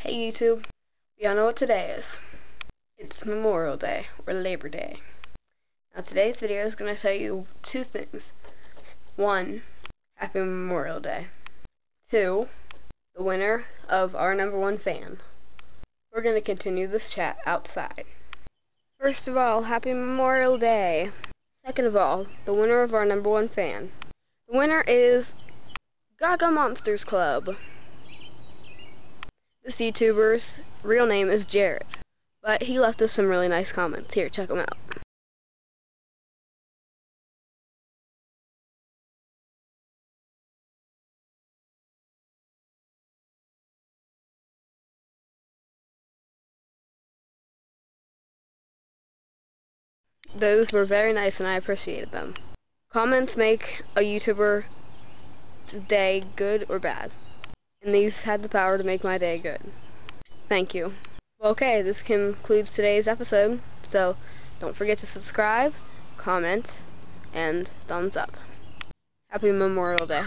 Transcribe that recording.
Hey YouTube, y'all know what today is. It's Memorial Day, or Labor Day. Now today's video is going to tell you two things. One, Happy Memorial Day. Two, the winner of our #1 fan. We're going to continue this chat outside. First of all, Happy Memorial Day. Second of all, the winner of our #1 fan. The winner is Gaga Monsters Club. This YouTuber's real name is Jared, but he left us some really nice comments. Here, check them out. Those were very nice and I appreciated them. Comments make a YouTuber's day good or bad, and these had the power to make my day good. Thank you. Well, okay, this concludes today's episode, so don't forget to subscribe, comment, and thumbs up. Happy Memorial Day.